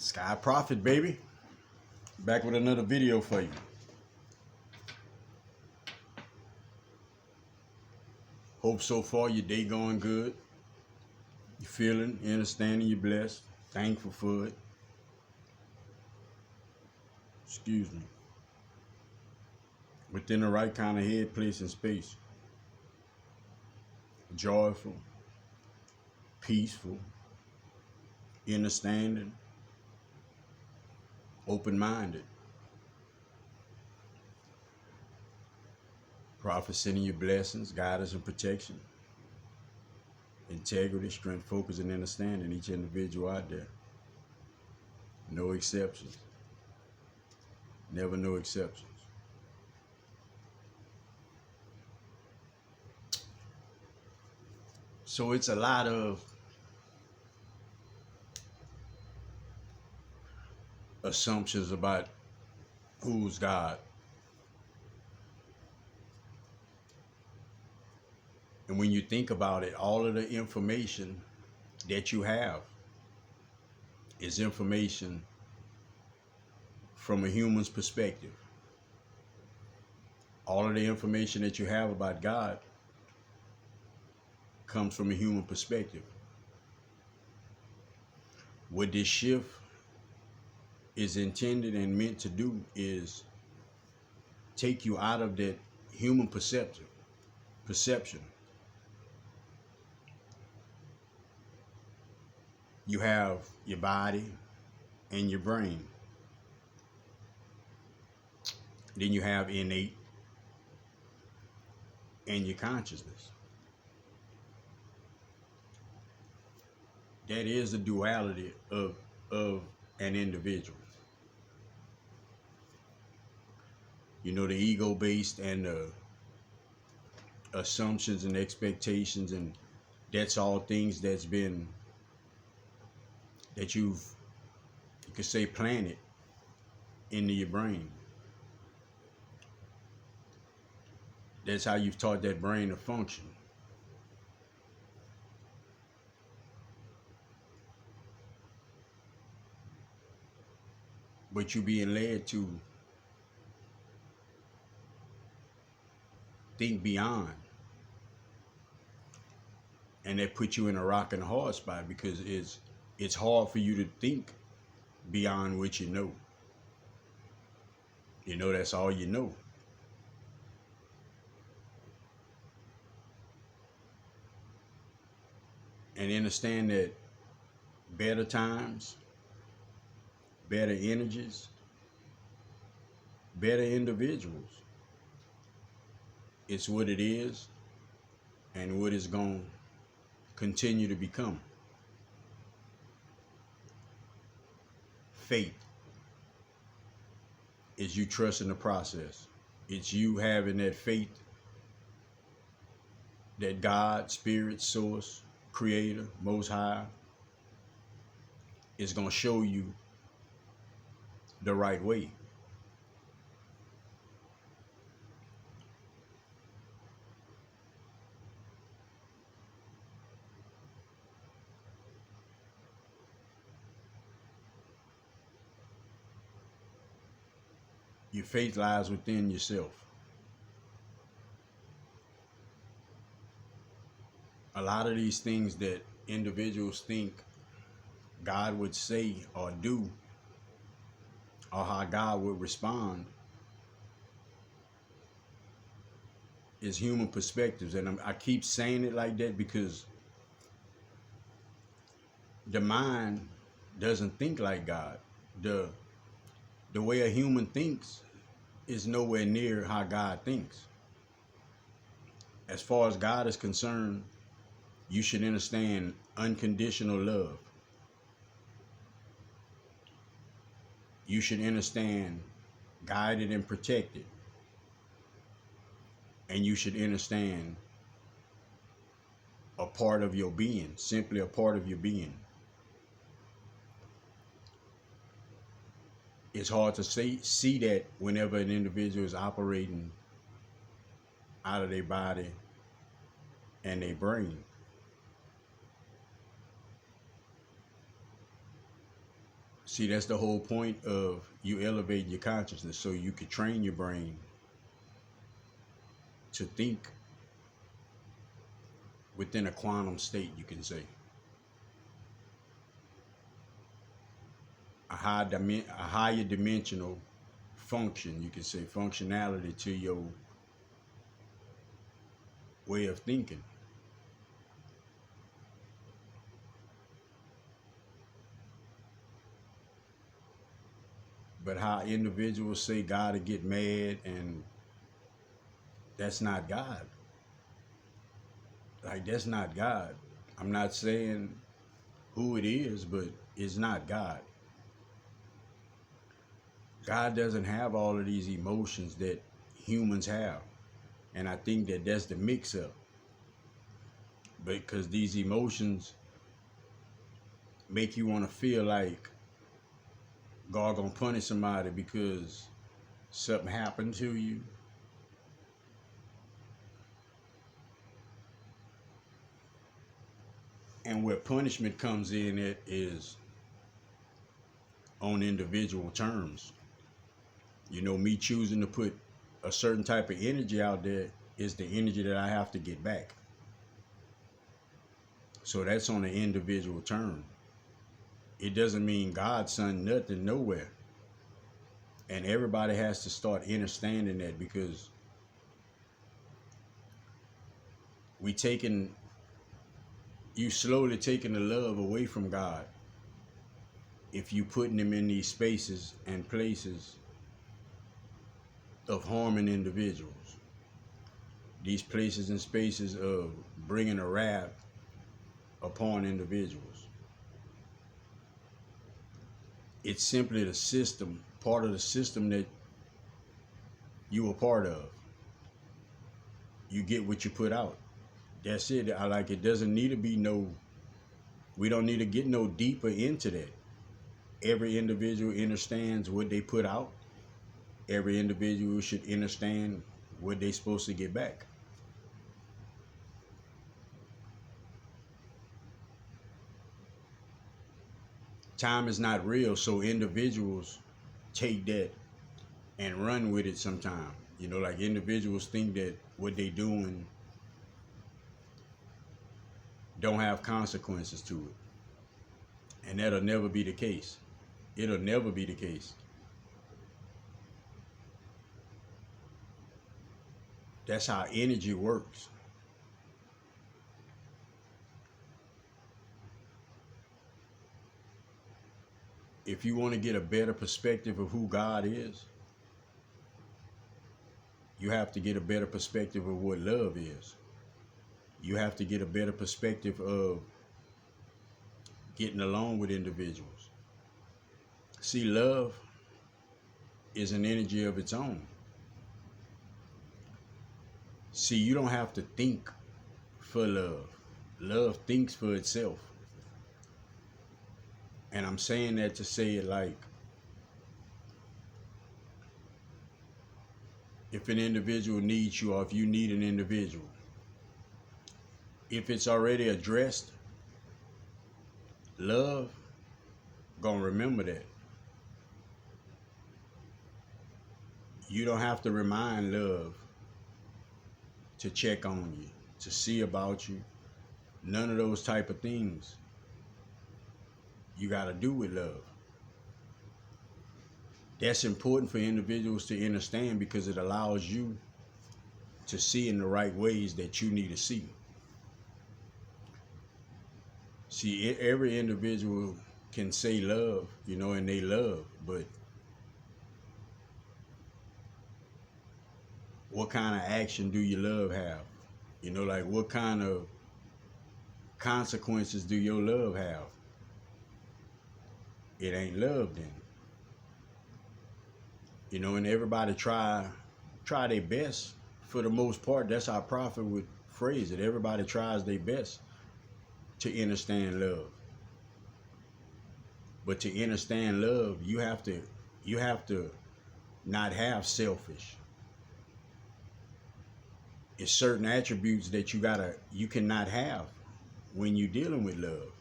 Sky Prophet, baby. Back with another video for you. Hope so far your day going good. You feeling, you understanding, you're blessed. Thankful for it. Excuse me. Within the right kind of head, place, and space. Joyful. Peaceful. Understanding. Open-minded. Prophet sending you blessings, guidance, and protection. Integrity, strength, focus, and understanding each individual out there. No exceptions. Never no exceptions. So it's a lot of assumptions about who's God. And when you think about it, all of the information that you have is information from a human's perspective. All of the information that you have about God comes from a human perspective. What this shift is intended and meant to do is take you out of that human perception. You have your body and your brain. Then you have innate and your consciousness. That is the duality of an individual. You know, the ego-based and the assumptions and expectations, and that's all things that you could say planted into your brain. That's how you've taught that brain to function. But you're being led to think beyond. And that puts you in a rock and a hard spot, because it's hard for you to think beyond what you know. You know, that's all you know. And understand that better times, better energies, better individuals, it's what it is and what it's going to continue to become. Faith is you trusting the process. It's you having that faith that God, Spirit, Source, Creator, Most High is going to show you the right way. Your faith lies within yourself. A lot of these things that individuals think God would say or do, or how God would respond, is human perspectives. And I keep saying it like that because the mind doesn't think like God. The way a human thinks is nowhere near how God thinks. As far as God is concerned, you should understand unconditional love. You should understand guided and protected. And you should understand a part of your being, simply a part of your being. It's hard to see that whenever an individual is operating out of their body and their brain. See, that's the whole point of you elevating your consciousness so you could train your brain to think within a quantum state, you can say. A higher dimensional function, you can say, functionality to your way of thinking. But how individuals say God to get mad, and that's not God. Like, that's not God. I'm not saying who it is, but it's not God. God doesn't have all of these emotions that humans have. And I think that that's the mix-up. Because these emotions make you want to feel like God gonna punish somebody because something happened to you. And where punishment comes in, it is on individual terms. You know, me choosing to put a certain type of energy out there is the energy that I have to get back. So that's on an individual term. It doesn't mean God sent nothing nowhere. And everybody has to start understanding that, because you slowly taking the love away from God if you putting him in these spaces and places of harming individuals. These places and spaces of bringing a wrath upon individuals. It's simply the system, part of the system that you were part of. You get what you put out. That's it. It doesn't need to be we don't need to get no deeper into that. Every individual understands what they put out. Every individual should understand what they're supposed to get back. Time is not real, so individuals take that and run with it sometimes. You know, like individuals think that what they doing don't have consequences to it. And that'll never be the case. It'll never be the case. That's how energy works. If you want to get a better perspective of who God is, you have to get a better perspective of what love is. You have to get a better perspective of getting along with individuals. See, love is an energy of its own. See, you don't have to think for love. Love thinks for itself. And I'm saying that to say it like, if an individual needs you, or if you need an individual, if it's already addressed, love gonna remember that. You don't have to remind love to check on you, to see about you. None of those type of things you gotta do with love. That's important for individuals to understand, because it allows you to see in the right ways that you need to see. See, every individual can say love, you know, and they love, but what kind of action do your love have? You know, like, what kind of consequences do your love have? It ain't love then. You know, and everybody try their best. For the most part, that's how Prophet would phrase it. Everybody tries their best to understand love. But to understand love, you have to not have selfish. It's certain attributes that you cannot have when you're dealing with love.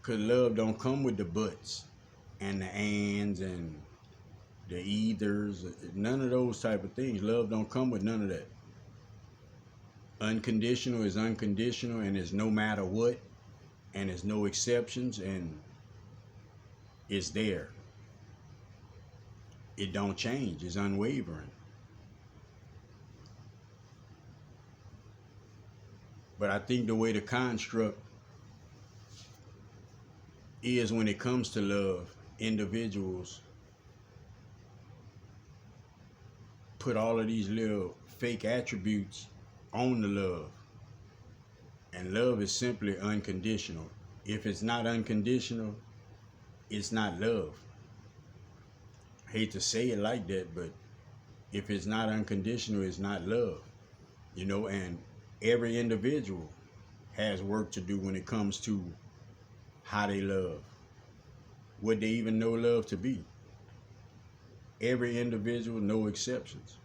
Cause love don't come with the buts and the ands and the ethers, none of those type of things. Love don't come with none of that. Unconditional is unconditional, and it's no matter what, and there's no exceptions, and it's there. It don't change. It's unwavering. But I think the way the construct is when it comes to love, individuals put all of these little fake attributes on the love. And love is simply unconditional. If it's not unconditional, it's not love. I hate to say it like that, but if it's not unconditional, it's not love. And every individual has work to do when it comes to how they love, what they even know love to be. Every individual, no exceptions.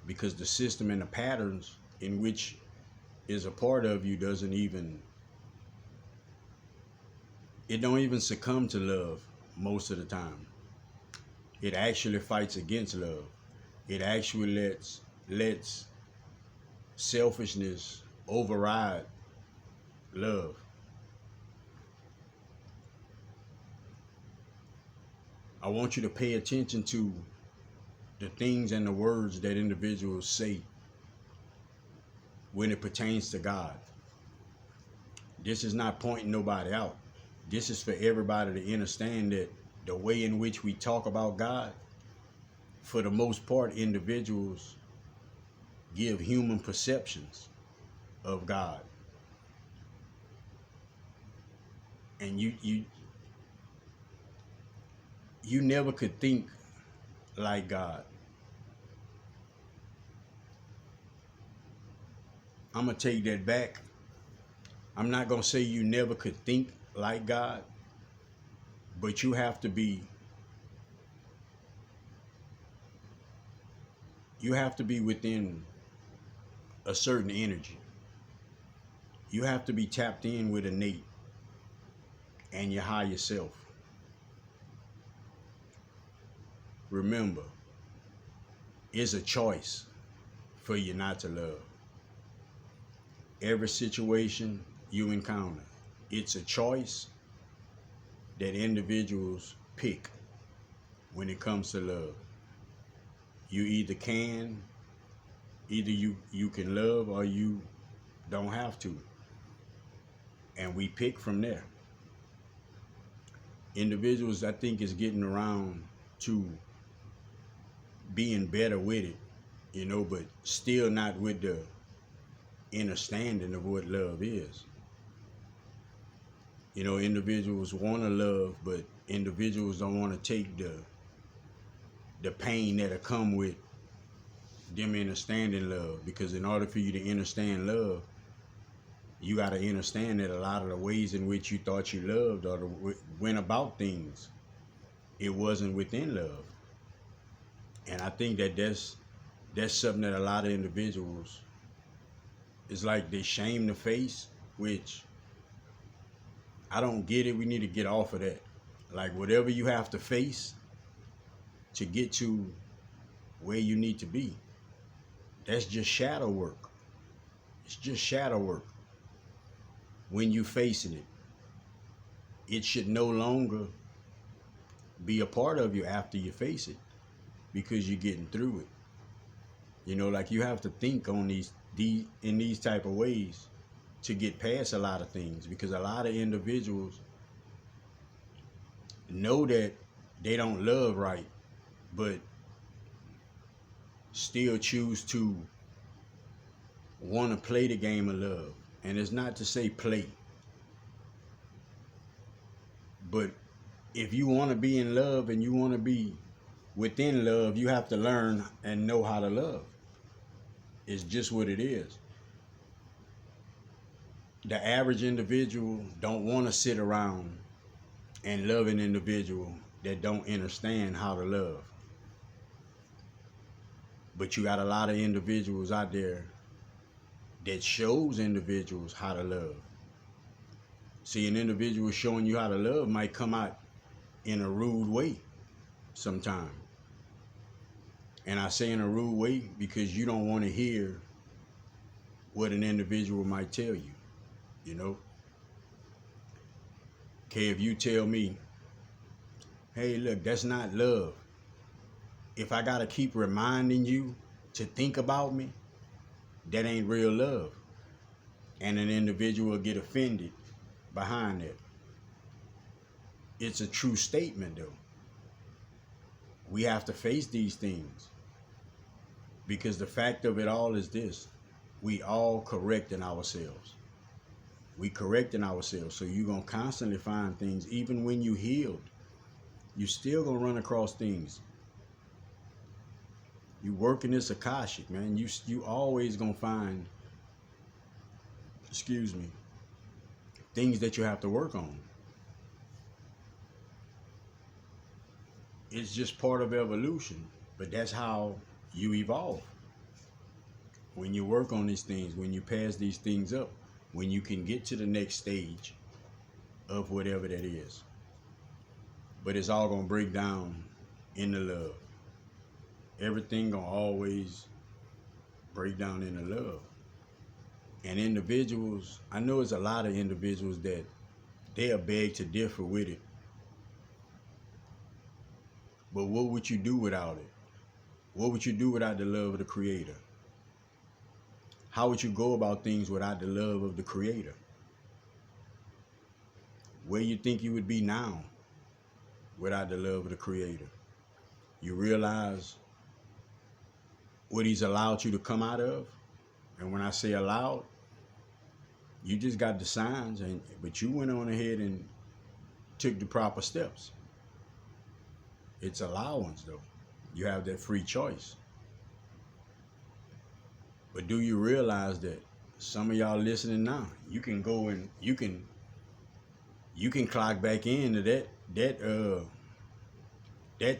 Because the system and the patterns in which is a part of you don't even succumb to love most of the time. It actually fights against love. It actually lets selfishness override love. I want you to pay attention to the things and the words that individuals say when it pertains to God. This is not pointing nobody out. This is for everybody to understand that the way in which we talk about God, for the most part, individuals give human perceptions of God. And you never could think like God. I'm going to take that back. I'm not going to say you never could think like God, but you have to be within a certain energy. You have to be tapped in with innate and your higher self. Remember, it's a choice for you not to love. Every situation you encounter, it's a choice that individuals pick when it comes to love. You either can, you can love, or you don't have to. And we pick from there. Individuals, I think, is getting around to being better with it, but still not with the understanding of what love is. Individuals want to love, but individuals don't want to take the pain that'll come with them understanding love. Because in order for you to understand love, you got to understand that a lot of the ways in which you thought you loved or went about things, it wasn't within love. And I think that's something that a lot of individuals, it's like they shame the face, which I don't get it. We need to get off of that. Like, whatever you have to face to get to where you need to be, that's just shadow work. It's just shadow work. When you facing it, it should no longer be a part of you after you face it, because you're getting through it. Like, you have to think on in these type of ways to get past a lot of things, because a lot of individuals know that they don't love right, but still choose to want to play the game of love. And it's not to say play, but if you want to be in love and you want to be within love, you have to learn and know how to love. It's just what it is. The average individual don't want to sit around and love an individual that don't understand how to love. But you got a lot of individuals out there that shows individuals how to love. See, an individual showing you how to love might come out in a rude way sometime. And I say in a rude way because you don't want to hear what an individual might tell you, you know? Okay, if you tell me, hey, look, that's not love. If I gotta keep reminding you to think about me, that ain't real love. And an individual will get offended behind that. It's a true statement, though. We have to face these things. Because the fact of it all is this: we all correcting ourselves. We correcting ourselves. So you're going to constantly find things. Even when you healed, you still going to run across things. You working this Akashic, man. You always going to find, things that you have to work on. It's just part of evolution. But that's how you evolve. When you work on these things, when you pass these things up, when you can get to the next stage of whatever that is. But it's all going to break down in the love. Everything going to always break down in the love. And individuals, I know it's a lot of individuals that they'll beg to differ with it. But what would you do without it? What would you do without the love of the Creator? How would you go about things without the love of the Creator? Where you think you would be now without the love of the Creator? You realize what He's allowed you to come out of? And when I say allowed, you just got the signs, but you went on ahead and took the proper steps. It's allowance, though. You have that free choice. But do you realize that some of y'all listening now, you can go and you can clock back into that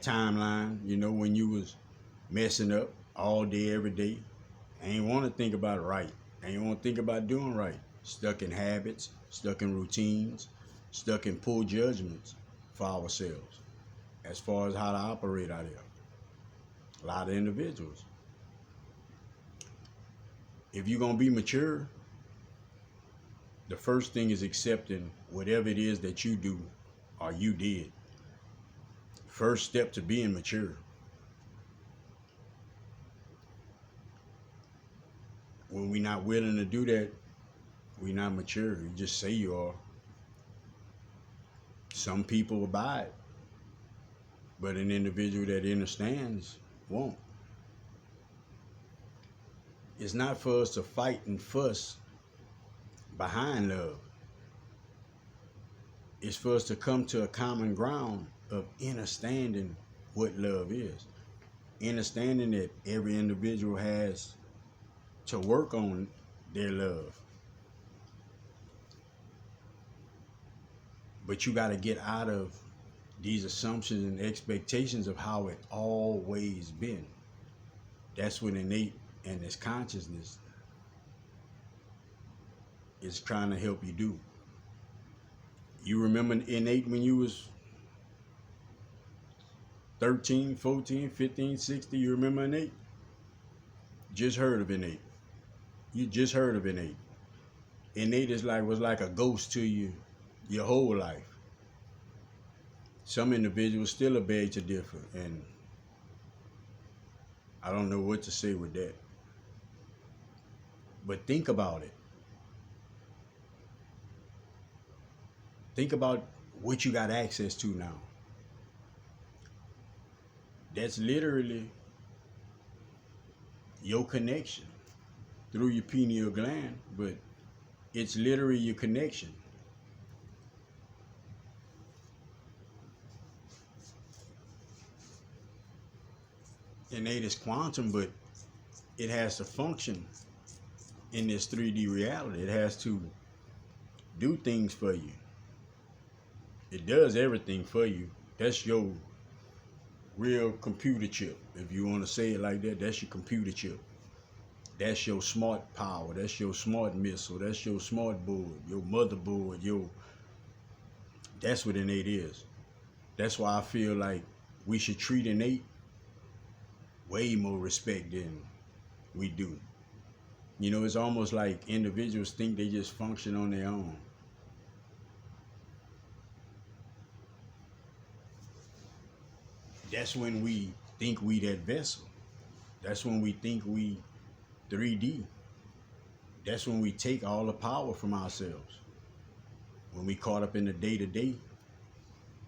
timeline, you know, when you was messing up all day, every day. Ain't want to think about right. Ain't want to think about doing right. Stuck in habits, stuck in routines, stuck in poor judgments for ourselves as far as how to operate out there. A lot of individuals. If you're going to be mature, the first thing is accepting whatever it is that you do or you did. First step to being mature. When we're not willing to do that, we're not mature. You just say you are. Some people abide, but an individual that understands won't. It's not for us to fight and fuss behind love. It's for us to come to a common ground of understanding what love is. Understanding that every individual has to work on their love. But you got to get out of these assumptions and expectations of how it always been. That's what innate and this consciousness is trying to help you do. You remember innate when you was 13, 14, 15, 16? You remember innate? Just heard of innate. You just heard of innate. Innate was like a ghost to you your whole life. Some individuals still are beg to differ, and I don't know what to say with that. But think about it. Think about what you got access to now. That's literally your connection through your pineal gland, but it's literally your connection. Innate is quantum, but it has to function in this 3D reality. It has to do things for you. It does everything for you. That's your real computer chip. If you want to say it like that, that's your computer chip. That's your smart power. That's your smart missile. That's your smart board, your motherboard, your That's what innate is. That's why I feel like we should treat innate way more respect than we do. You know, it's almost like individuals think they just function on their own. That's when we think we that vessel. That's when we think we 3D. That's when we take all the power from ourselves. When we caught up in the day-to-day,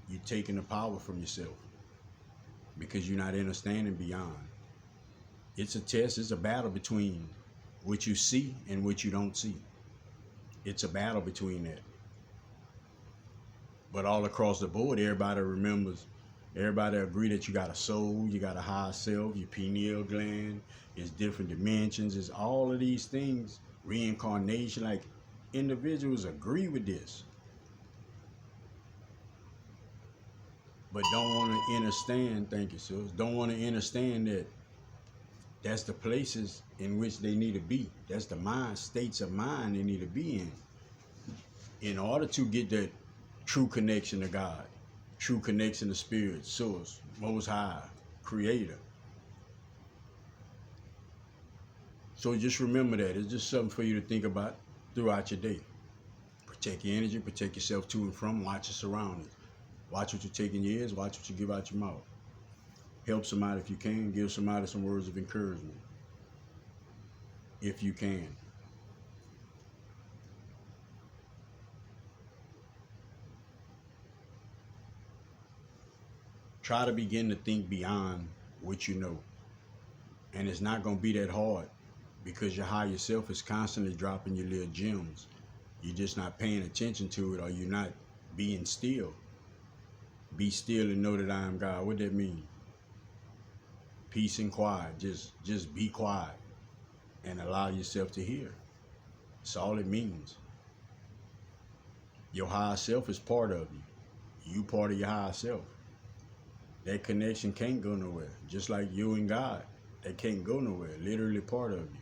you're taking the power from yourself because you're not understanding beyond. It's a test, it's a battle between what you see and what you don't see. It's a battle between that. But all across the board, everybody remembers, everybody agree that you got a soul, you got a higher self, your pineal gland, it's different dimensions, it's all of these things, reincarnation, like individuals agree with this. But don't want to understand, thank you, sis, don't want to understand that that's the places in which they need to be. That's the mind, states of mind they need to be in order to get that true connection to God, true connection to spirit, source, most high, creator. So just remember that. It's just something for you to think about throughout your day. Protect your energy, protect yourself to and from, watch your surroundings. Watch what you take in your ears, watch what you give out your mouth. Help somebody if you can, give somebody some words of encouragement. If you can. Try to begin to think beyond what you know. And it's not going to be that hard because your higher self is constantly dropping your little gems. You're just not paying attention to it, or you're not being still. Be still and know that I am God. What that mean? Peace and quiet. Just be quiet and allow yourself to hear. That's all it means. Your higher self is part of you. You part of your higher self. That connection can't go nowhere. Just like you and God, that can't go nowhere. Literally part of you.